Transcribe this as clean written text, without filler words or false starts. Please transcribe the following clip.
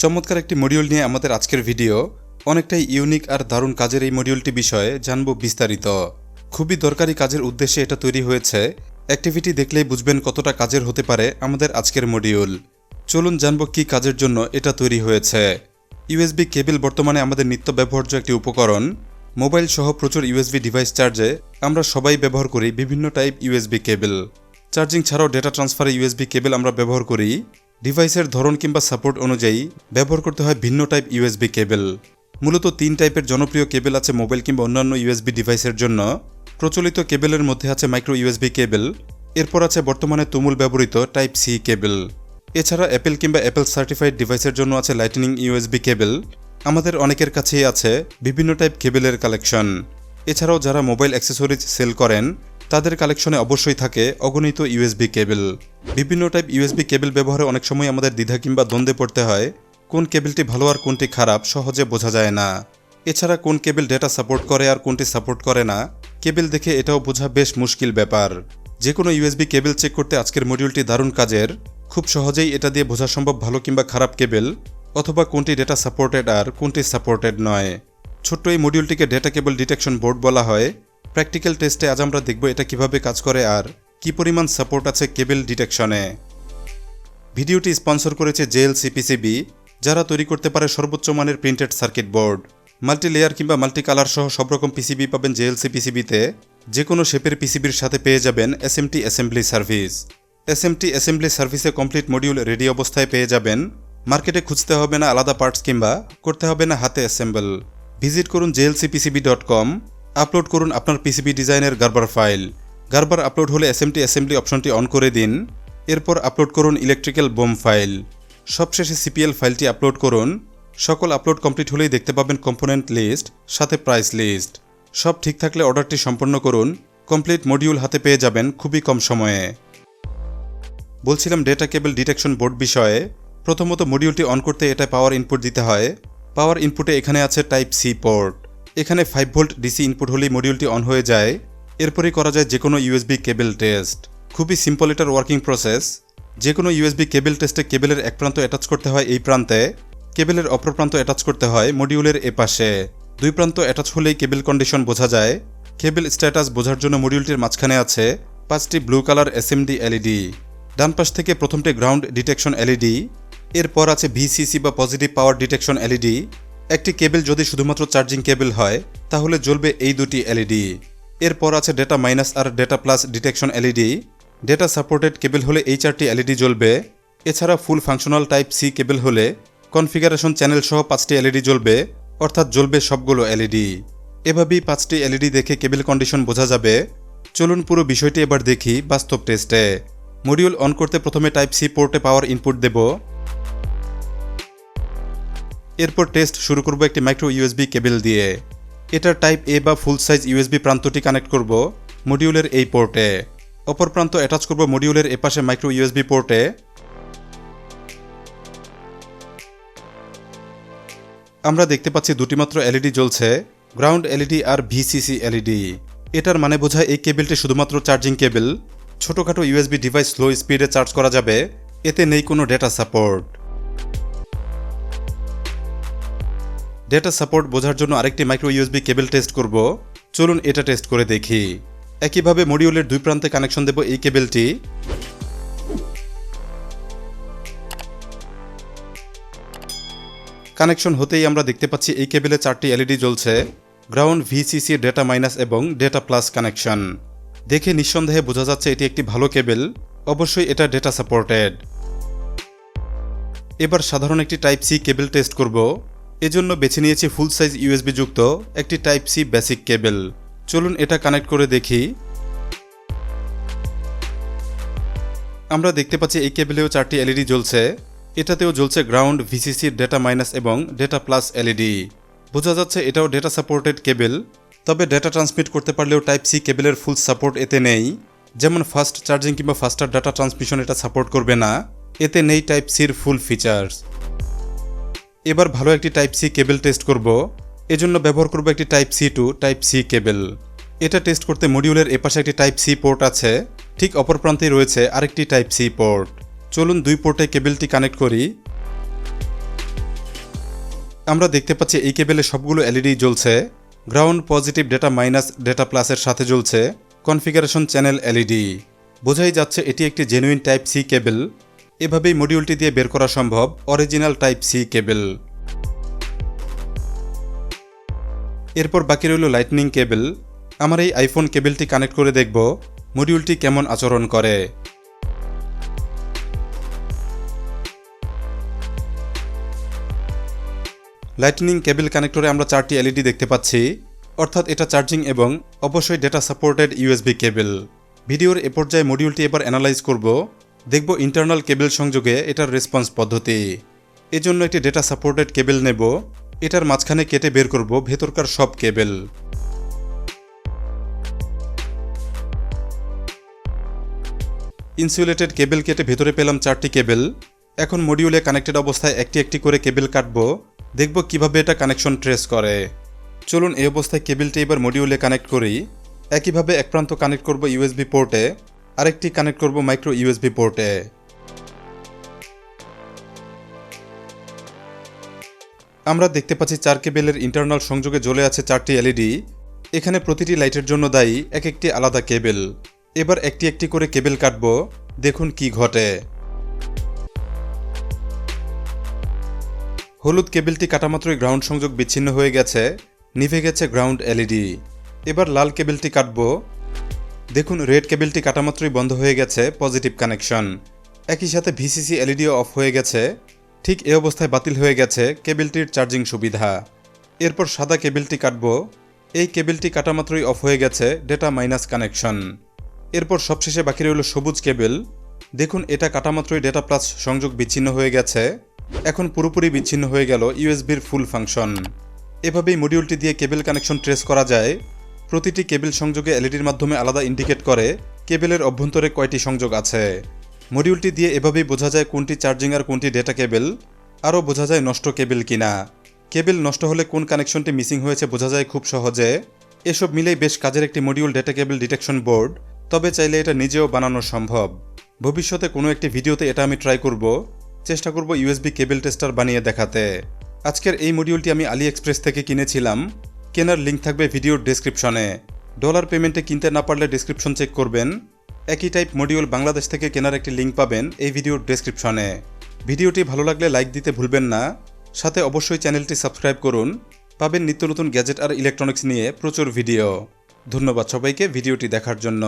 চমৎকার একটি মডিউল নিয়ে আমাদের আজকের ভিডিও। অনেকটাই ইউনিক আর দারুণ কাজের এই মডিউলটি বিষয়ে জানব বিস্তারিত। খুবই দরকারি কাজের উদ্দেশ্যে এটা তৈরি হয়েছে। অ্যাক্টিভিটি দেখলেই বুঝবেন কতটা কাজের হতে পারে আমাদের আজকের মডিউল। চলুন জানব কি কাজের জন্য এটা তৈরি হয়েছে। ইউএসবি কেবল বর্তমানে আমাদের নিত্য ব্যবহার্য একটি উপকরণ। মোবাইল সহ প্রচুর ইউএসবি ডিভাইস চার্জে আমরা সবাই ব্যবহার করি বিভিন্ন টাইপ ইউএসবি কেবল। চার্জিং ছাড়াও ডেটা ট্রান্সফারে ইউএসবি কেবল আমরা ব্যবহার করি। ডিভাইসের ধরন কিংবা সাপোর্ট অনুযায়ী ব্যবহার করতে হয় ভিন্ন টাইপ ইউএসবি কেবল। মূলত 3 টাইপের জনপ্রিয় কেবল আছে মোবাইল কিংবা অন্যান্য ইউএসবি ডিভাইসের জন্য। প্রচলিত কেবলের মধ্যে আছে মাইক্রো ইউএসবি কেবল, এরপর আছে বর্তমানে তুমুল ব্যবহৃত টাইপ সি কেবল। এছাড়া অ্যাপেল কিংবা অ্যাপেল সার্টিফাইড ডিভাইসের জন্য আছে লাইটনিং ইউএসবি কেবল। আমাদের অনেকের কাছেই আছে বিভিন্ন টাইপ কেবলের কালেকশন। এছাড়াও যারা মোবাইল অ্যাক্সেসরিজ সেল করেন তাদের কালেকশনে অবশ্যই থাকে অগণিত ইউএসবি কেবল। বিভিন্ন টাইপ ইউএসবি কেবল ব্যবহারে অনেক সময় আমাদের দ্বিধা কিংবা দ্বন্দ্বে পড়তে হয়। কোন কেবলটি ভালো আর কোনটি খারাপ সহজে বোঝা যায় না। এছাড়া কোন কেবল ডেটা সাপোর্ট করে আর কোনটি সাপোর্ট করে না কেবল দেখে এটাও বোঝা বেশ মুশকিল ব্যাপার। যে কোনো ইউএসবি কেবল চেক করতে আজকের মডিউলটি দারুণ কাজের। খুব সহজেই এটা দিয়ে বোঝা সম্ভব ভালো কিংবা খারাপ কেবল, অথবা কোনটি ডেটা সাপোর্টেড আর কোনটি সাপোর্টেড নয়। ছোট্ট এই মডিউলটিকে ডেটা কেবল ডিটেকশন বোর্ড বলা হয়। প্র্যাকটিক্যাল টেস্টে আজ আমরা দেখব এটা কিভাবে কাজ করে আর কি পরিমাণ সাপোর্ট আছে কেবল ডিটেকশনে। ভিডিওটি স্পন্সর করেছে JLCPCB, যারা তৈরি করতে পারে সর্বোচ্চ মানের printed circuit board. Multi layer কিংবা মাল্টি কালার সহ সব রকম পিসিবি পাবেন JLCPCBতে। যে কোনো শেপের পিসিবির সাথে পেয়ে যাবেন SMT assembly service. SMT assembly সার্ভিসে কমপ্লিট মডিউল রেডি অবস্থায় পেয়ে যাবেন। মার্কেটে খুঁজতে হবে না আলাদা পার্টস কিংবা করতে হবে না হাতে অ্যাসেম্বল। ভিজিট করুন JLCPCB.com, আপলোড করুন আপনার পিসিবি ডিজাইনের গার্বার ফাইল। গার্বার আপলোড হলে SMT অ্যাসেম্বলি অপশনটি অন করে দিন। এরপর আপলোড করুন ইলেকট্রিক্যাল বোম ফাইল। সবশেষে CPL ফাইলটি আপলোড করুন। সকল আপলোড কমপ্লিট হলেই দেখতে পাবেন কম্পোনেন্ট লিস্ট, সাথে প্রাইস লিস্ট। সব ঠিক থাকলে অর্ডারটি সম্পন্ন করুন। কমপ্লিট মডিউল হাতে পেয়ে যাবেন খুবই কম সময়ে। বলছিলাম ডেটা কেবল ডিটেকশন বোর্ড বিষয়ে। প্রথমত মডিউলটি অন করতে এটা পাওয়ার ইনপুট দিতে হয়। পাওয়ার ইনপুটে এখানে আছে টাইপ সি পোর্ট। এখানে 5 ভোল্ট ডিসি ইনপুট হলেই মডিউলটি অন হয়ে যায়। এরপরেই করা যায় যে কোনো ইউএসবি কেবল টেস্ট। খুবই সিম্পল এটার ওয়ার্কিং প্রসেস। যে কোনো ইউএসবি কেবল টেস্টে কেবলের এক প্রান্ত অ্যাটাচ করতে হয় এই প্রান্তে, কেবলের অপর প্রান্ত অ্যাটাচ করতে হয় মডিউলের এপাশে। 2 প্রান্ত অ্যাটাচ হলেই কেবল কন্ডিশন বোঝা যায়। কেবল স্ট্যাটাস বোঝার জন্য মডিউলটির মাঝখানে আছে 5টি ব্লু কালার SMD এলইডি। ডান পাশ থেকে প্রথমটি গ্রাউন্ড ডিটেকশন এলইডি, এরপর আছে VCC বা পজিটিভ পাওয়ার ডিটেকশন এলইডি। একটি কেবল যদি শুধুমাত্র চার্জিং কেবল হয় তাহলে জ্বলবে এই দুটি এলইডি। এরপর আছে ডেটা মাইনাস আর data plus detection LED. Data supported cable হলে এই 4টি এলইডি জ্বলবে। এছাড়া full functional type C cable হলে কনফিগারেশন চ্যানেল সহ 5টি এলইডি জ্বলবে, অর্থাৎ জ্বলবে সবগুলো এলইডি। এভাবেই 5টি এলইডি দেখে কেবল কন্ডিশন বোঝা যাবে। চলুন পুরো বিষয়টি এবার দেখি বাস্তব টেস্টে। মডিউল অন করতে প্রথমে টাইপ সি পোর্টে পাওয়ার ইনপুট দেব। এরপর টেস্ট শুরু করব একটি মাইক্রো ইউএসবি কেবল দিয়ে। এটার টাইপ এ বা ফুল সাইজ ইউএসবি প্রান্তটি কানেক্ট করব মডিউলের এই পোর্টে। অপর প্রান্ত অ্যাটাচ করব মডিউলের এপাশে মাইক্রো ইউএসবি পোর্টে। আমরা দেখতে পাচ্ছি দুটি মাত্র এলইডি জ্বলছে, গ্রাউন্ড এলইডি আর VCC এলইডি। এটার মানে বোঝায় এই কেবলটি শুধুমাত্র চার্জিং কেবল। ছোটখাটো ইউএসবি ডিভাইস স্লো স্পিডে চার্জ করা যাবে, এতে নেই কোনো ডেটা সাপোর্ট। ডেটা সাপোর্ট বোঝার জন্য আরেকটি মাইক্রো ইউএসবি কেবল টেস্ট করব। চলুন এটা টেস্ট করে দেখি। একইভাবে মডিউলের 2 প্রান্তে কানেকশন দেব এই কেবলটি। কানেকশন হতেই আমরা দেখতে পাচ্ছি এই কেবলে 4টি এলইডি জ্বলছে, গ্রাউন্ড, VCC, ডেটা মাইনাস এবং ডেটা প্লাস কানেকশন। দেখে নিঃসন্দেহে বোঝা যাচ্ছে এটি একটি ভালো কেবল। অবশ্যই এটা ডেটা সাপোর্টেড। এবার সাধারণ একটি টাইপ সি কেবল টেস্ট করব। এজন্য বেছে নিয়েছি ফুল সাইজ ইউএসবি যুক্ত একটি টাইপ সি বেসিক কেবল। চলুন এটা কানেক্ট করে দেখি। আমরা দেখতে পাচ্ছি এই কেবলেও 4টি এলইডি জ্বলছে। এটাতেও জ্বলছে গ্রাউন্ড, VCC, ডেটা মাইনাস এবং ডেটা প্লাস এলইডি। বোঝা যাচ্ছে এটাও ডেটা সাপোর্টেড কেবল। তবে ডেটা ট্রান্সমিট করতে পারলেও টাইপ সি কেবলের ফুল সাপোর্ট এতে নেই। যেমন ফাস্ট চার্জিং কিংবা ফাস্টার ডাটা ট্রান্সমিশন এটা সাপোর্ট করবে না। এতে নেই টাইপ সির ফুল ফিচার্স। এবার ভালো একটি টাইপ সি কেবল টেস্ট করব। এজন্য ব্যবহার করব একটি type C to type C cable. এটা টেস্ট করতে মডিউলের এপাশে একটি টাইপ সি পোর্ট আছে, ঠিক অপর প্রান্তে রয়েছে আরেকটি টাইপ সি পোর্ট। চলুন 2 পোর্টে কেবলটি কানেক্ট করি। আমরা দেখতে পাচ্ছি এই কেবেলে সবগুলো এলইডি জ্বলছে। Ground positive, data minus, data প্লাসের সাথে জ্বলছে কনফিগারেশন চ্যানেল এলইডি। বোঝাই যাচ্ছে এটি একটি জেনুইন টাইপ সি কেবল। এভাবেই মডিউলটি দিয়ে বের করা সম্ভব অরিজিনাল টাইপ সি কেবল। এরপর বাকি রইল লাইটনিং কেবল। আমার এই আইফোন কেবলটি কানেক্ট করে দেখব মডিউলটি কেমন আচরণ করে। লাইটনিং কেবল কানেক্টরে আমরা 4টি এলইডি দেখতে পাচ্ছি, অর্থাৎ এটা চার্জিং এবং অবশ্যই ডেটা সাপোর্টেড ইউএসবি কেবল। ভিডিওর এ পর্যায়ে মডিউলটি এবার অ্যানালাইজ করব, দেখব ইন্টারনাল কেবল সংযোগে এটার রেসপন্স পদ্ধতি। এজন্য একটি ডেটা সাপোর্টেড কেবল নেব, এটার মাঝখানে কেটে বের করব ভেতরকার সব কেবল। ইনসুলেটেড কেবল কেটে ভেতরে পেলাম 4টি কেবল। এখন মডিউলে কানেক্টেড অবস্থায় একটি একটি করে কেবল কাটব, দেখব কিভাবে এটা কানেকশন ট্রেস করে। চলুন এই অবস্থায় কেবলটি এবার মডিউলে কানেক্ট করি। একইভাবে এক প্রান্ত কানেক্ট করব ইউএসবি পোর্টে, আরেকটি কানেক্ট করব মাইক্রো ইউএসবি পোর্টে। আমরা দেখতে পাচ্ছি 4 কেবলের ইন্টারনাল সংযোগে জ্বলে আছে 4টি এলইডি। এখানে প্রতিটি লাইটের জন্য দায়ী এক একটি আলাদা কেবল। এবার একটি একটি করে কেবল কাটব, দেখুন কি ঘটে। হলুদ কেবলটি কাটামাত্রই গ্রাউন্ড সংযোগ বিচ্ছিন্ন হয়ে গেছে, নিভে গেছে গ্রাউন্ড এলইডি। এবার লাল কেবলটি কাটব, দেখুন রেড কেবলটি কাটামাত্রই বন্ধ হয়ে গেছে পজিটিভ কানেকশন। একই সাথে ভিসিসি এলইডিও অফ হয়ে গেছে। ঠিক এই অবস্থায় বাতিল হয়ে গেছে কেবলটির চার্জিং সুবিধা। এরপর সাদা কেবলটি কাটব, এই কেবলটি কাটামাত্রই অফ হয়ে গেছে ডেটা মাইনাস কানেকশন। এরপর সবশেষে বাকি রইল সবুজ কেবল, দেখুন এটা কাটামাত্রই ডেটা প্লাস সংযোগ বিচ্ছিন্ন হয়ে গেছে। এখন পুরোপুরি বিচ্ছিন্ন হয়ে গেল ইউএসবির ফুল ফাংশন। এভাবেই মডিউলটি দিয়ে কেবল কানেকশন ট্রেস করা যায়। প্রতিটি কেবল সংযোগে এলইডির মাধ্যমে আলাদা ইন্ডিকেট করে কেবলের অভ্যন্তরে কয়টি সংযোগ আছে। মডিউলটি দিয়ে এভাবেই বোঝা যায় কোনটি চার্জিং আর কোনটি ডেটা কেবল। আরও বোঝা যায় নষ্ট কেবল কিনা। কেবল নষ্ট হলে কোন কানেকশনটি মিসিং হয়েছে বোঝা যায় খুব সহজে। এসব মিলেই বেশ কাজের একটি মডিউল ডেটা কেবল ডিটেকশন বোর্ড। তবে চাইলে এটা নিজেও বানানো সম্ভব। ভবিষ্যতে কোনো একটি ভিডিওতে এটা আমি ট্রাই করব, চেষ্টা করব ইউএসবি কেবল টেস্টার বানিয়ে দেখাতে। আজকের এই মডিউলটি আমি আলি এক্সপ্রেস থেকে কিনেছিলাম, কেনার লিঙ্ক থাকবে ভিডিওর ডেসক্রিপশনে। ডলার পেমেন্টে কিনতে না পারলে ডেসক্রিপশন চেক করবেন। একই টাইপ মডিউল বাংলাদেশ থেকে কেনার একটি লিঙ্ক পাবেন এই ভিডিওর ডেসক্রিপশনে। ভিডিওটি ভালো লাগলে লাইক দিতে ভুলবেন না, সাথে অবশ্যই চ্যানেলটি সাবস্ক্রাইব করুন। পাবেন নিত্য নতুন গ্যাজেট আর ইলেকট্রনিক্স নিয়ে প্রচুর ভিডিও। ধন্যবাদ সবাইকে ভিডিওটি দেখার জন্য।